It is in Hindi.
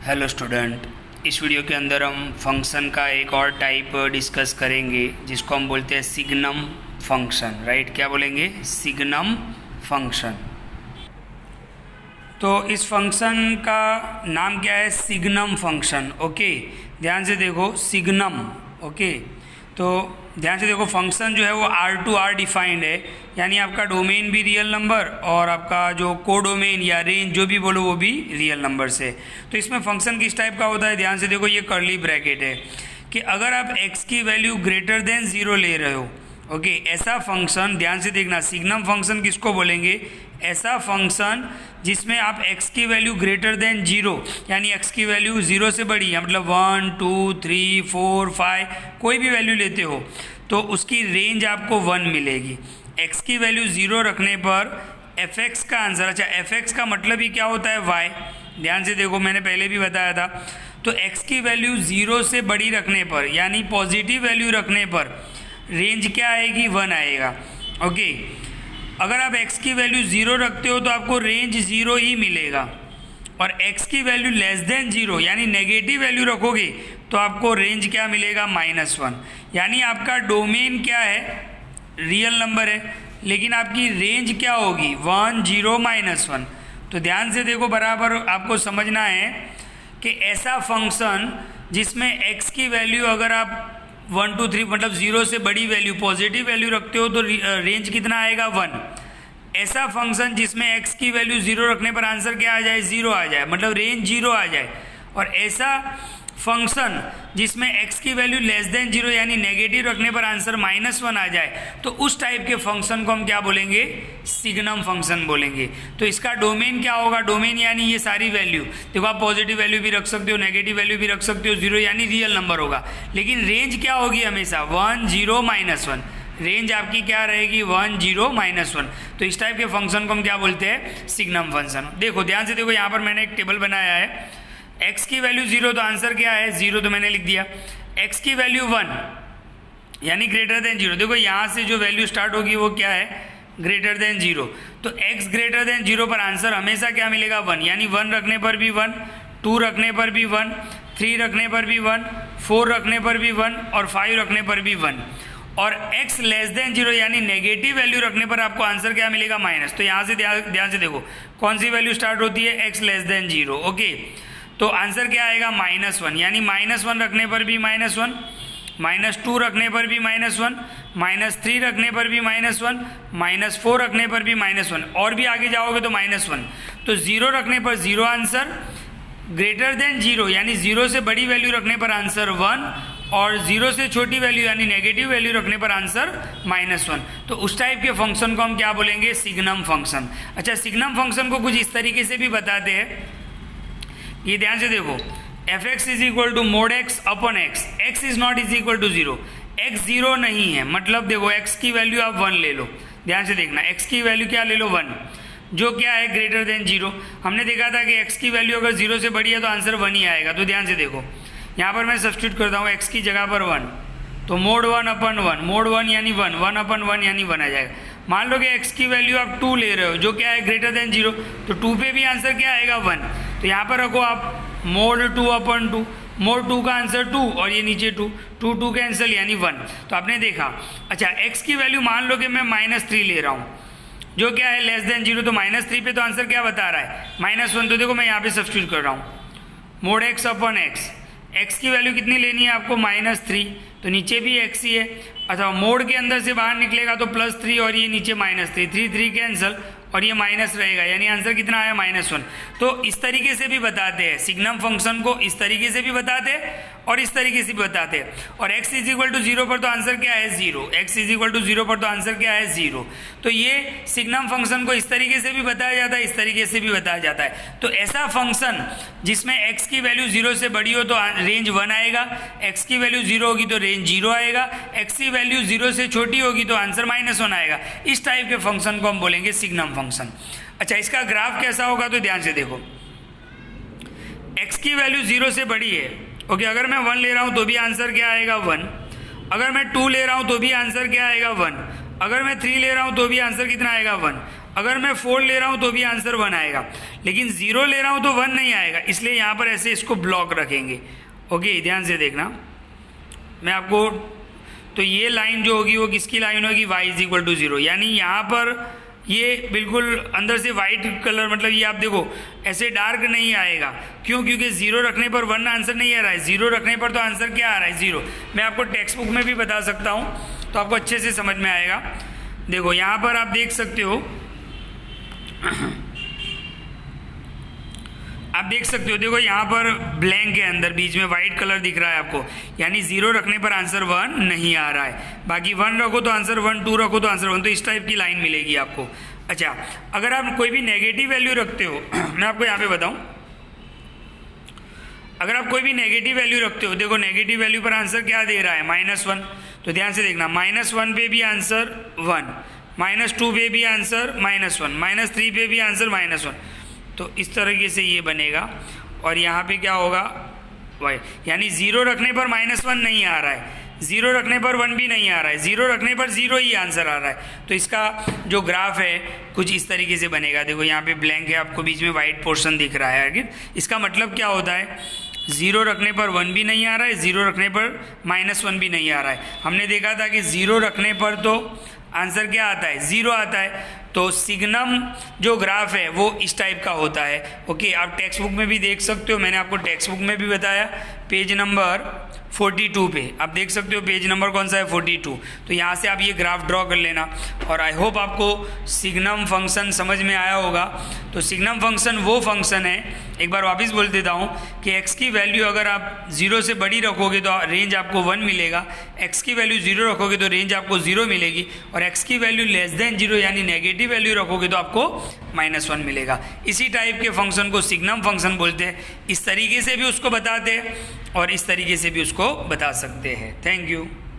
हेलो स्टूडेंट, इस वीडियो के अंदर हम फंक्शन का एक और टाइप डिस्कस करेंगे जिसको हम बोलते हैं सिग्नम फंक्शन। राइट, क्या बोलेंगे? Signum function. तो इस फंक्शन का नाम क्या है? Signum function. ओके, ध्यान से देखो, सिग्नम। ओके, तो ध्यान से देखो, फंक्शन जो है वो R2R डिफाइंड है, यानी आपका डोमेन भी रियल नंबर और आपका जो कोडोमेन या रेंज जो भी बोलो वो भी रियल नंबर से। तो इसमें फंक्शन किस टाइप का होता है? ध्यान से देखो, ये कर्ली ब्रैकेट है कि अगर आप x की वैल्यू ग्रेटर देन 0 ले रहे हो, ओके, ऐसा फंक्शन, ध्यान से देखना, सिग्नम फंक्शन किसको बोलेंगे? ऐसा फंक्शन जिसमें आप x की वैल्यू ग्रेटर देन 0, यानी x की वैल्यू 0 से बड़ी है, मतलब 1 2 3 4 5 कोई भी वैल्यू लेते हो तो उसकी रेंज आपको 1 मिलेगी। x की वैल्यू 0 रखने पर fx का आंसर, अच्छा fx का मतलब ही क्या होता है? y। ध्यान से देखो, मैंने पहले भी बताया था। तो x की वैल्यू 0 से बड़ी रखने पर, यानी पॉजिटिव वैल्यू रखने पर रेंज क्या आएगी? 1 आएगा। ओके, अगर आप x की वैल्यू 0 रखते हो तो आपको रेंज 0 ही मिलेगा, और x की वैल्यू लेस देन 0 यानी नेगेटिव वैल्यू रखोगे तो आपको रेंज क्या मिलेगा? -1। यानी आपका डोमेन क्या है? रियल नंबर है, लेकिन आपकी रेंज क्या होगी? 1 0 -1। तो ध्यान से देखो, बराबर आपको समझना है कि ऐसा फंक्शन जिसमें x की वैल्यू अगर आप 1 2 3 मतलब 0 से बड़ी वैल्यू, पॉजिटिव वैल्यू रखते हो तो रेंज कितना आएगा? 1। ऐसा फंक्शन जिसमें x की वैल्यू 0 रखने पर आंसर क्या आ जाए? 0 आ जाए, मतलब रेंज 0 आ जाए। और ऐसा फंक्शन जिसमें x की वैल्यू लेस देन 0 यानी नेगेटिव रखने पर आंसर -1 आ जाए, तो उस टाइप के फंक्शन को हम क्या बोलेंगे? सिग्नम फंक्शन बोलेंगे। तो इसका डोमेन क्या होगा? डोमेन यानी ये सारी वैल्यू, देखो आप पॉजिटिव वैल्यू भी रख सकते हो, नेगेटिव वैल्यू भी रख सकते हो, 0 यानी रियल नंबर होगा, लेकिन रेंज क्या होगी? हमेशा 1 0 -1। रेंज आपकी क्या रहेगी? 1 0 -1। तो इस टाइप के फंक्शन को हम क्या बोलते हैं? Signum function. देखो ध्यान से देखो, यहाँ पर मैंने एक टेबल बनाया है। x की वैल्यू 0 तो आंसर क्या है? 0, तो मैंने लिख दिया। x की वैल्यू 1 यानी ग्रेटर देन 0। देखो यहाँ से जो वैल्यू स्टार्ट होगी वो क्या है? Greater than 0। तो x ग्रेटर देन 0 पर आंसर हमेशा क्या मिलेगा? 1, यानी 1 रखने पर भी 1, 2 रखने पर भी 1, 3 रखने पर भी 1, 4 रखने पर भी 1 और 5 रखने पर भी 1। और x लेस देन 0 यानी नेगेटिव वैल्यू रखने पर आपको आंसर क्या मिलेगा? माइनस। तो यहाँ से ध्यान से देखो, कौन सी वैल्यू स्टार्ट होती है? x less than 0। ओके, तो आंसर क्या आएगा? -1, यानी -1 रखने पर भी -1, -2 रखने पर भी -1, -3 रखने पर भी -1, -4 रखने पर भी -1, और भी आगे जाओगे तो -1। तो 0 रखने पर 0 आंसर, ग्रेटर देन 0 यानी 0 से बड़ी वैल्यू रखने पर आंसर 1, और 0 से छोटी वैल्यू यानी नेगेटिव वैल्यू रखने पर आंसर -1। तो उस टाइप के फंक्शन को हम क्या बोलेंगे? Signum function. अच्छा, सिग्नम फंक्शन को कुछ इस तरीके से भी बताते हैं, ये ध्यान से देखो, fx is equal to mod x upon x, x is not is equal to 0, x 0 नहीं है, मतलब देखो x की वैल्यू आप 1 ले लो। ध्यान से देखना, x की वैल्यू क्या ले लो? 1, जो क्या है? Greater than 0। हमने देखा था कि x की वैल्यू अगर 0 से बड़ी है तो आंसर 1 ही आएगा। तो ध्यान से देखो, यहाँ पर मैं सब्स्टिट्यूट करता हूँ x की जगह पर 1, तो mod 1 अपन 1, mod 1 यानी 1, 1 अपन 1 यानी 1 आ जाएगा। मान लो कि x की वैल्यू आप 2 ले रहे हो, जो क्या है? ग्रेटर देन 0, तो 2 पे भी आंसर क्या आएगा? 1। तो यहाँ पर रखो आप mod 2 अपन 2, mod 2 का आंसर 2 और ये नीचे 2, 2 2 कैंसिल यानी 1। तो आपने देखा। अच्छा, x की वैल्यू मान लो कि मैं -3 ले रहा हूँ, जो क्या है? लेस देन 0, तो -3 पे तो आंसर क्या बता रहा है? -1। तो देखो मैं यहाँ पे सब्स्टिट्यूट कर रहा हूँ, mod x अपन x, x की वैल्यू कितनी लेनी है आपको? -3, तो नीचे भी x ही है। अच्छा, मोड के अंदर से बाहर निकलेगा तो +3 और ये नीचे -3, 3 3 कैंसिल और ये माइनस रहेगा, यानी आंसर कितना आया? -1। तो इस तरीके से भी बताते हैं सिग्नम फंक्शन को, इस तरीके से भी बताते हैं और इस तरीके से भी बताते हैं। और x इज इक्वल टू 0 पर तो आंसर क्या है? 0। x इज इक्वल टू 0 पर तो आंसर क्या है? 0। तो ये सिग्नम फंक्शन को इस तरीके से भी बताया जाता है, इस तरीके से भी बताया जाता है। तो ऐसा फंक्शन जिसमें x की वैल्यू 0 से बड़ी हो तो रेंज 1 आएगा, x की वैल्यू 0 होगी तो रेंज 0 आएगा, x की वैल्यू 0 से छोटी होगी तो आंसर -1 आएगा। इस टाइप के फंक्शन को हम बोलेंगे सिग्नम फंक्शन। अच्छा, इसका ग्राफ कैसा होगा? तो ध्यान से देखो, x की वैल्यू 0 से बड़ी है, ओके, अगर मैं 1 ले रहा हूँ तो भी आंसर क्या आएगा? 1। अगर मैं 2 ले रहा हूँ तो भी आंसर क्या आएगा? 1। अगर मैं 3 ले रहा हूँ तो भी आंसर कितना आएगा? 1। अगर मैं 4 ले रहा हूँ तो भी आंसर 1 आएगा, लेकिन 0 ले रहा हूँ तो 1 नहीं आएगा, इसलिए यहाँ पर ऐसे इसको ब्लॉक रखेंगे। ओके, ध्यान से देखना मैं आपको, तो ये लाइन जो होगी वो किसकी लाइन होगी, y इज इक्वल टू 0, यानी यहाँ पर ये बिल्कुल अंदर से वाइट कलर, मतलब ये आप देखो ऐसे डार्क नहीं आएगा, क्यों, क्योंकि 0 रखने पर 1 आंसर नहीं आ रहा है, 0 रखने पर तो आंसर क्या आ रहा है, 0। मैं आपको टेक्स्ट बुक में भी बता सकता हूँ तो आपको अच्छे से समझ में आएगा। देखो यहाँ पर आप देख सकते हो आप देख सकते हो, देखो यहाँ पर ब्लैंक है, अंदर बीच में वाइट कलर दिख रहा है आपको, यानी 0 रखने पर आंसर 1 नहीं आ रहा है, बाकी 1 रखो तो आंसर 1, 2 रखो तो आंसर 1, तो इस टाइप की लाइन मिलेगी आपको। अच्छा, अगर आप कोई भी नेगेटिव वैल्यू रखते हो मैं आपको यहाँ पे बताऊँ, अगर आप कोई भी नेगेटिव वैल्यू रखते हो, देखो नेगेटिव वैल्यू पर आंसर क्या दे रहा है, -1, तो ध्यान से देखना, -1 पे भी आंसर 1, -2 पे भी आंसर -1, -3 पे भी आंसर -1, तो इस तरीके से ये बनेगा। और यहाँ पे क्या होगा, वाई, यानी 0 रखने पर -1 नहीं आ रहा है, 0 रखने पर 1 भी नहीं आ रहा है, 0 रखने पर 0 ही आंसर आ रहा है, तो इसका जो ग्राफ है कुछ इस तरीके से बनेगा। देखो यहाँ पे ब्लैंक है, आपको बीच में वाइट पोर्शन दिख रहा है, आगे इसका मतलब क्या होता है, 0 रखने पर 1 भी नहीं आ रहा है, 0 रखने पर -1 भी नहीं आ रहा है। हमने देखा था कि 0 रखने पर तो आंसर क्या आता है, 0 आता है, तो सिग्नम जो ग्राफ है वो इस टाइप का होता है। ओके, आप टेक्स्ट बुक में भी देख सकते हो, मैंने आपको टेक्स्ट बुक में भी बताया, पेज नंबर 42 पे आप देख सकते हो, पेज नंबर कौन सा है, 42, तो यहाँ से आप ये ग्राफ ड्रॉ कर लेना। और आई होप आपको सिग्नम फंक्शन समझ में आया होगा। तो सिग्नम फंक्शन वो फंक्शन है, एक बार वापस बोल देता हूँ कि x की वैल्यू अगर आप 0 से बड़ी रखोगे तो रेंज आपको 1 मिलेगा, x की वैल्यू 0 रखोगे तो रेंज आपको 0 मिलेगी, और x की वैल्यू लेस देन 0 यानी नेगेटिव वैल्यू रखोगे तो आपको -1 मिलेगा। इसी टाइप के फंक्शन को सिग्नम फंक्शन बोलते हैं। इस तरीके से भी उसको बताते हैं और इस तरीके से भी उसको बता सकते हैं। Thank you.